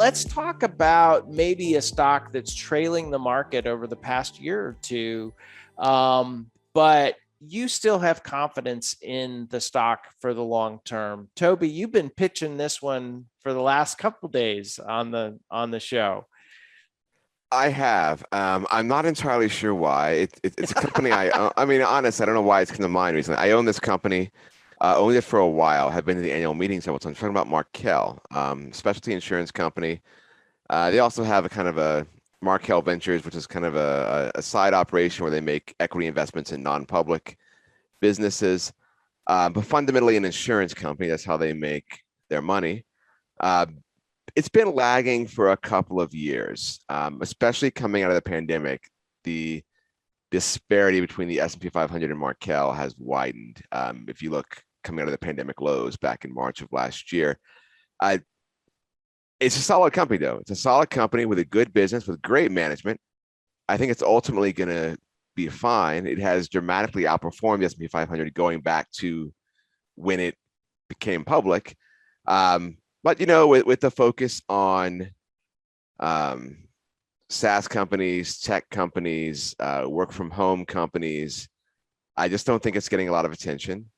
let's talk about maybe a stock that's trailing the market over the past year or two, but you still have confidence in the stock for the long term. Toby, you've been pitching this one for the last couple of days on the show. I have. I'm not entirely sure why. It's a company I mean, honestly, I don't know why it's come to mind recently. I own this company, owned it for a while, have been to the annual meeting several times. I'm talking about Markel, specialty insurance company. They also have a kind of a Markel Ventures, which is kind of a side operation where they make equity investments in non-public businesses, but fundamentally an insurance company. That's how they make their money. Uh, it's been lagging for a couple of years, especially coming out of the pandemic. The disparity between the S&P 500 and Markel has widened. If you look coming out of the pandemic lows back in March of last year, it's a solid company, though. It's a solid company with a good business, with great management. I think it's ultimately going to be fine. It has dramatically outperformed the S&P 500 going back to when it became public. But with the focus on SaaS companies, tech companies, work from home companies, I just don't think it's getting a lot of attention.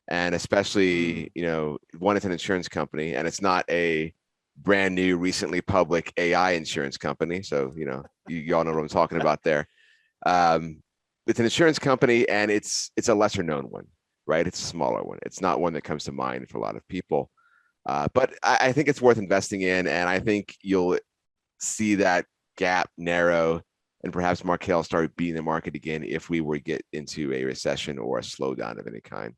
And especially, one, it's an insurance company, and it's not a brand new, recently public AI insurance company. So, you all know what I'm talking about there. It's an insurance company, and it's a lesser known one, right? It's a smaller one. It's not one that comes to mind for a lot of people. But I think it's worth investing in, and I think you'll see that gap narrow and perhaps Markel start beating the market again if we were to get into a recession or a slowdown of any kind.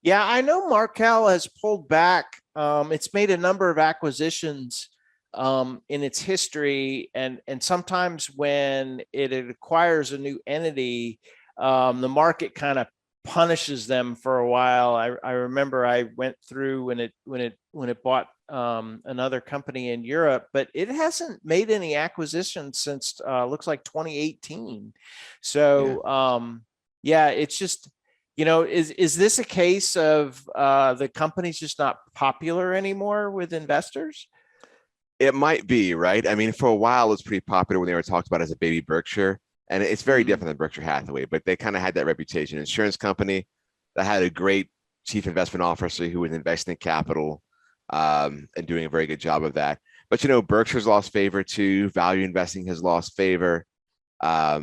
Yeah, I know Markel has pulled back. It's made a number of acquisitions in its history, and sometimes when it acquires a new entity, the market kind of punishes them for a while. I remember I went through when it bought another company in Europe, but it hasn't made any acquisitions since looks like 2018. So yeah, it's just, is this a case of the company's just not popular anymore with investors? It might be, right? I mean, for a while, it was pretty popular when they were talked about as a baby Berkshire. And it's very different than Berkshire Hathaway, but they kind of had that reputation. Insurance company that had a great chief investment officer who was investing in capital and doing a very good job of that. But, Berkshire's lost favor too. Value investing has lost favor. I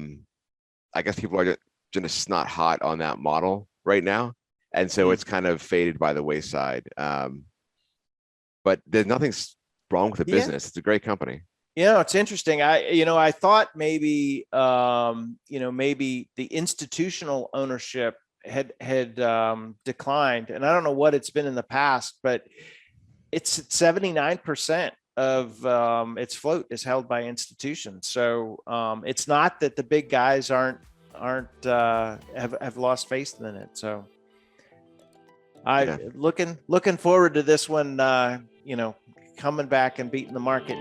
guess people are just not hot on that model right now. And so it's kind of faded by the wayside. But there's nothing wrong with the business. It's a great company. It's interesting. I thought maybe, maybe the institutional ownership had declined, and I don't know what it's been in the past, but it's 79% of its float is held by institutions. So it's not that the big guys have lost faith in it. So looking forward to this one, coming back and beating the market.